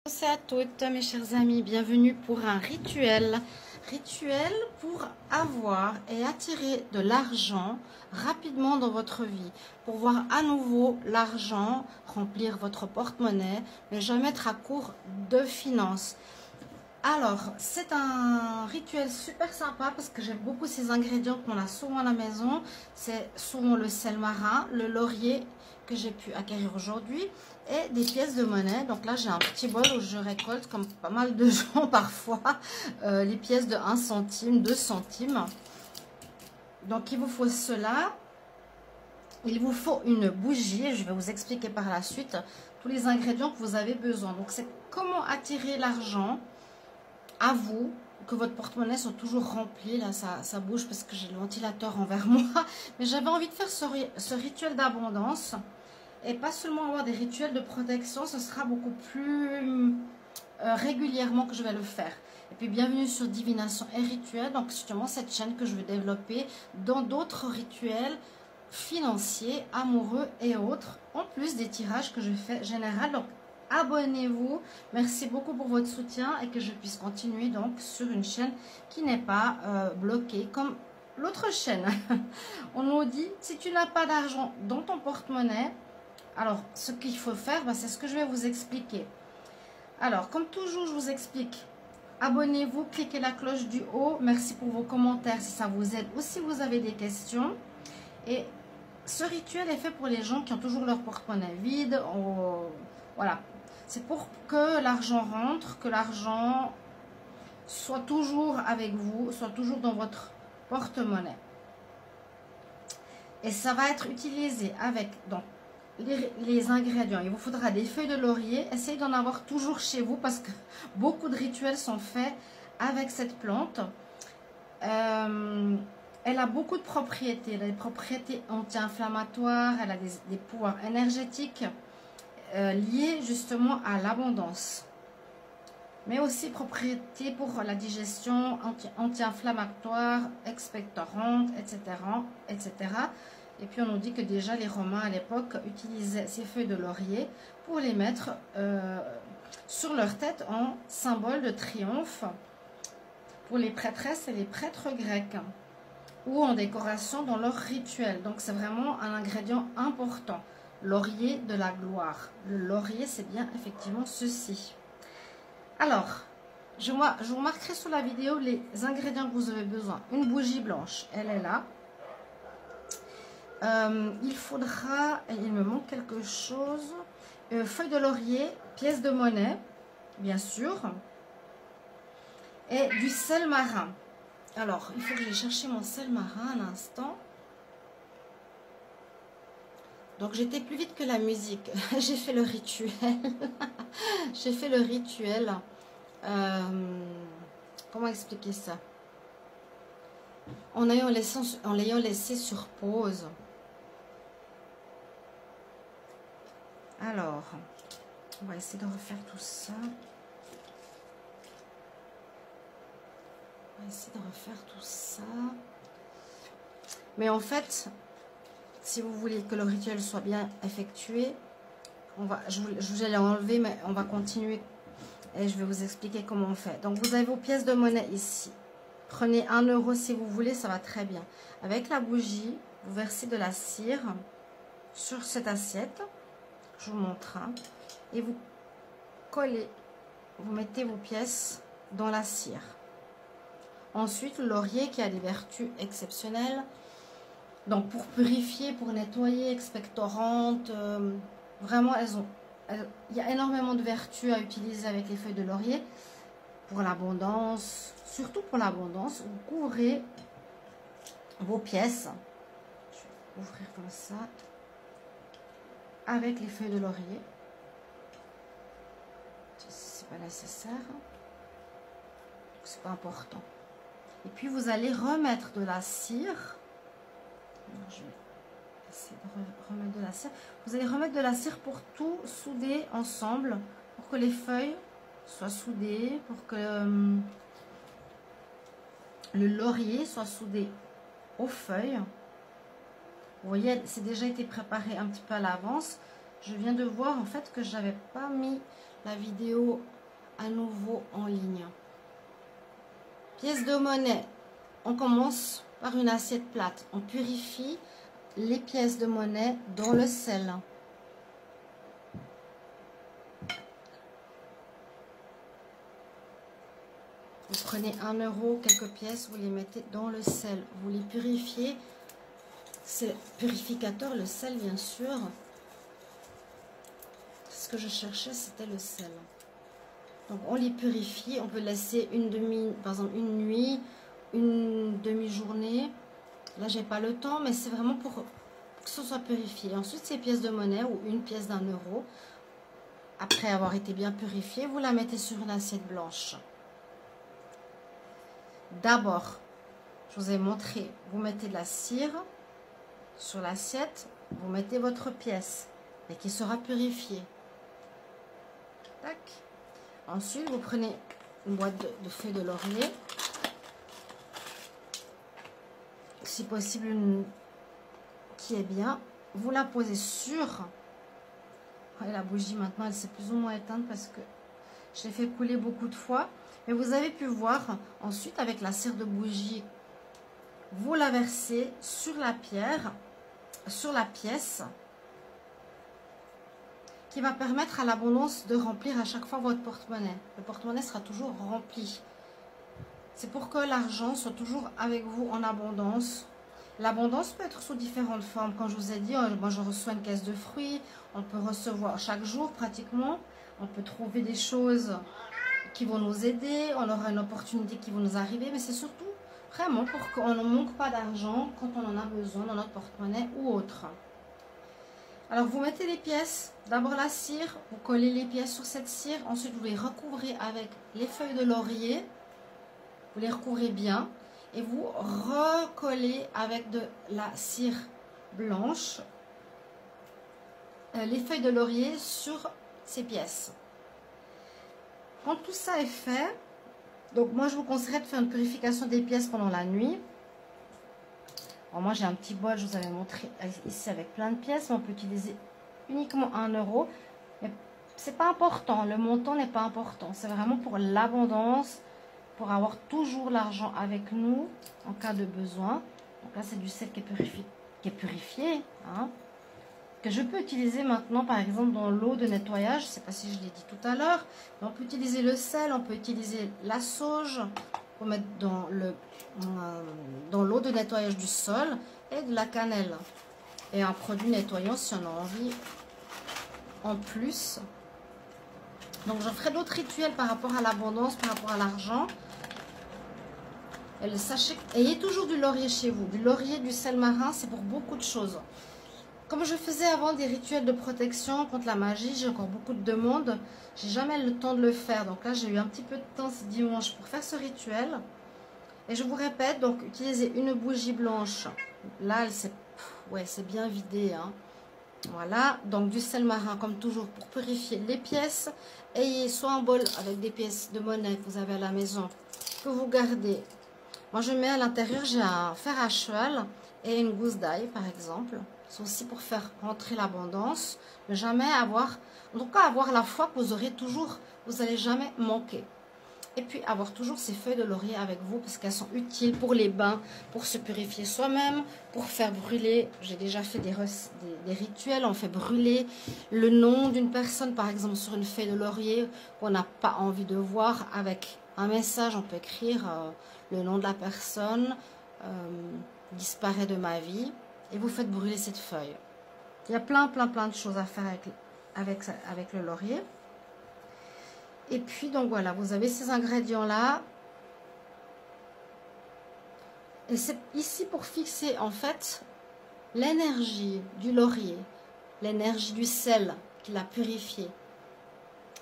Bonjour à toutes mes chers amis, bienvenue pour un rituel. Rituel pour avoir et attirer de l'argent rapidement dans votre vie. Pour voir à nouveau l'argent remplir votre porte-monnaie, ne jamais être à court de finances. Alors, c'est un rituel super sympa parce que j'aime beaucoup ces ingrédients qu'on a souvent à la maison. C'est souvent le sel marin, le laurier que j'ai pu acquérir aujourd'hui et des pièces de monnaie. Donc là, j'ai un petit bol où je récolte, comme pas mal de gens parfois, les pièces de 1 centime, 2 centimes. Donc, il vous faut cela. Il vous faut une bougie. Je vais vous expliquer par la suite tous les ingrédients que vous avez besoin. Donc, c'est comment attirer l'argent à vous, que votre porte-monnaie soit toujours rempli. Là, ça bouge parce que j'ai le ventilateur envers moi. Mais j'avais envie de faire ce rituel d'abondance. Et pas seulement avoir des rituels de protection, ce sera beaucoup plus régulièrement que je vais le faire. Et puis, bienvenue sur Divination et Rituels. Donc, justement, cette chaîne que je veux développer dans d'autres rituels financiers, amoureux et autres. En plus des tirages que je fais général. Donc, abonnez-vous. Merci beaucoup pour votre soutien et que je puisse continuer donc sur une chaîne qui n'est pas bloquée comme l'autre chaîne. On nous dit, si tu n'as pas d'argent dans ton porte-monnaie, alors ce qu'il faut faire, c'est ce que je vais vous expliquer. Alors, comme toujours, je vous explique. Abonnez-vous, cliquez la cloche du haut. Merci pour vos commentaires si ça vous aide ou si vous avez des questions. Et ce rituel est fait pour les gens qui ont toujours leur porte-monnaie vide. Voilà. C'est pour que l'argent rentre, que l'argent soit toujours avec vous, soit toujours dans votre porte-monnaie. Et ça va être utilisé avec donc, les ingrédients. Il vous faudra des feuilles de laurier. Essayez d'en avoir toujours chez vous parce que beaucoup de rituels sont faits avec cette plante. Elle a beaucoup de propriétés. Elle a des propriétés anti-inflammatoires. Elle a des pouvoirs énergétiques liés justement à l'abondance. Mais aussi propriétés pour la digestion, anti-inflammatoire, expectorante, etc., etc. Et puis on nous dit que déjà les Romains à l'époque utilisaient ces feuilles de laurier pour les mettre sur leur tête en symbole de triomphe pour les prêtresses et les prêtres grecs ou en décoration dans leur rituel. Donc c'est vraiment un ingrédient important. Laurier de la gloire. Le laurier, c'est bien effectivement ceci. Alors, je vous remarquerai sur la vidéo les ingrédients que vous avez besoin. Une bougie blanche, elle est là. Il faudra, il me manque quelque chose, feuille de laurier, pièce de monnaie, bien sûr, et du sel marin. Alors, il faut que j'aille chercher mon sel marin un instant. Donc, j'étais plus vite que la musique. J'ai fait le rituel. J'ai fait le rituel. Comment expliquer ça? En l'ayant laissé sur pause. Alors, on va essayer de refaire tout ça. On va essayer de refaire tout ça. Mais en fait, si vous voulez que le rituel soit bien effectué, je vous allais enlever, mais on va continuer. Et je vais vous expliquer comment on fait. Donc, vous avez vos pièces de monnaie ici. Prenez 1 € si vous voulez, ça va très bien. Avec la bougie, vous versez de la cire sur cette assiette. Je vous montre. Et vous collez, vous mettez vos pièces dans la cire. Ensuite, le laurier qui a des vertus exceptionnelles. Donc, pour purifier, pour nettoyer, expectorante, vraiment, il y a énormément de vertus à utiliser avec les feuilles de laurier. Pour l'abondance, surtout pour l'abondance, vous couvrez vos pièces. Je vais ouvrir comme ça. Avec les feuilles de laurier. C'est pas nécessaire. C'est pas important. Et puis vous allez remettre de la cire. Je vais essayer de remettre de la cire. Vous allez remettre de la cire pour tout souder ensemble. Pour que les feuilles soient soudées. Pour que le laurier soit soudé aux feuilles. Vous voyez, c'est déjà été préparé un petit peu à l'avance. Je viens de voir en fait que je n'avais pas mis la vidéo à nouveau en ligne. Pièces de monnaie. On commence par une assiette plate. On purifie les pièces de monnaie dans le sel. Vous prenez 1 euro, quelques pièces, vous les mettez dans le sel. Vous les purifiez. C'est purificateur, le sel bien sûr. Ce que je cherchais, c'était le sel. Donc on les purifie. On peut laisser par exemple une nuit, une demi-journée. Là, j'ai pas le temps, mais c'est vraiment pour que ce soit purifié. Ensuite, ces pièces de monnaie ou une pièce d'1 euro, après avoir été bien purifiée, vous la mettez sur une assiette blanche. D'abord, je vous ai montré, vous mettez de la cire sur l'assiette, vous mettez votre pièce et qui sera purifiée. Tac. Ensuite, vous prenez une boîte de feuilles de laurier. Si possible, une qui est bien. Vous la posez sur... Et la bougie, maintenant, elle s'est plus ou moins éteinte parce que je l'ai fait couler beaucoup de fois. Mais vous avez pu voir, ensuite, avec la cire de bougie, vous la versez sur la pierre, sur la pièce, qui va permettre à l'abondance de remplir à chaque fois votre porte-monnaie. Le porte-monnaie sera toujours rempli. C'est pour que l'argent soit toujours avec vous en abondance. L'abondance peut être sous différentes formes. Comme je vous ai dit, moi je reçois une caisse de fruits. On peut recevoir chaque jour pratiquement. On peut trouver des choses qui vont nous aider. On aura une opportunité qui va nous arriver. Mais c'est surtout vraiment pour qu'on ne manque pas d'argent quand on en a besoin dans notre porte-monnaie ou autre. Alors vous mettez les pièces. D'abord la cire. Vous collez les pièces sur cette cire. Ensuite vous les recouvrez avec les feuilles de laurier. Vous les recouvrez bien. Et vous recollez avec de la cire blanche les feuilles de laurier sur ces pièces. Quand tout ça est fait, donc moi je vous conseillerais de faire une purification des pièces pendant la nuit. Alors moi j'ai un petit bol, je vous avais montré ici avec plein de pièces, mais on peut utiliser uniquement 1 euro. Mais c'est pas important, le montant n'est pas important, c'est vraiment pour l'abondance, pour avoir toujours l'argent avec nous en cas de besoin. Donc là c'est du sel qui est purifié, hein, que je peux utiliser maintenant par exemple dans l'eau de nettoyage. Je ne sais pas si je l'ai dit tout à l'heure, mais on peut utiliser le sel, on peut utiliser la sauge pour mettre dans l'eau de nettoyage du sol et de la cannelle et un produit nettoyant si on a envie en plus. Donc je ferai d'autres rituels par rapport à l'abondance, par rapport à l'argent. Et sachez, ayez toujours du laurier chez vous. Du laurier, du sel marin, c'est pour beaucoup de choses. Comme je faisais avant des rituels de protection contre la magie, j'ai encore beaucoup de demandes. J'ai jamais le temps de le faire. Donc là, j'ai eu un petit peu de temps ce dimanche pour faire ce rituel. Et je vous répète, donc utilisez une bougie blanche. Là, c'est bien vidé, hein. Voilà, donc du sel marin comme toujours pour purifier les pièces. Ayez soit un bol avec des pièces de monnaie que vous avez à la maison, que vous gardez. Moi je mets à l'intérieur, j'ai un fer à cheval et une gousse d'ail par exemple. C'est aussi pour faire rentrer l'abondance. Ne jamais avoir, en tout cas avoir la foi que vous aurez toujours, vous n'allez jamais manquer. Et puis avoir toujours ces feuilles de laurier avec vous parce qu'elles sont utiles pour les bains, pour se purifier soi-même, pour faire brûler. J'ai déjà fait des rituels, on fait brûler le nom d'une personne par exemple sur une feuille de laurier qu'on n'a pas envie de voir. Avec un message, on peut écrire le nom de la personne, disparaît de ma vie, et vous faites brûler cette feuille. Il y a plein de choses à faire avec le laurier. Et puis, donc voilà, vous avez ces ingrédients-là. Et c'est ici pour fixer, en fait, l'énergie du laurier, l'énergie du sel qui l'a purifié,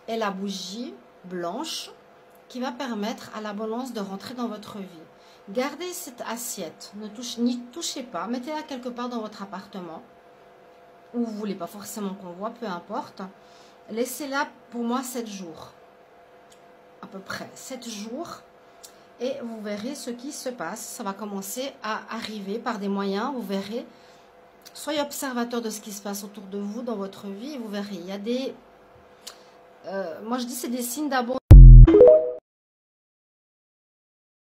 et la bougie blanche qui va permettre à l'abondance de rentrer dans votre vie. Gardez cette assiette, n'y touchez pas, mettez-la quelque part dans votre appartement, ou vous ne voulez pas forcément qu'on voit, peu importe. Laissez-la pour moi 7 jours. À peu près 7 jours et vous verrez ce qui se passe. Ça va commencer à arriver par des moyens, vous verrez. Soyez observateur de ce qui se passe autour de vous dans votre vie et vous verrez. Il y a des... moi, je dis c'est des signes d'abondance.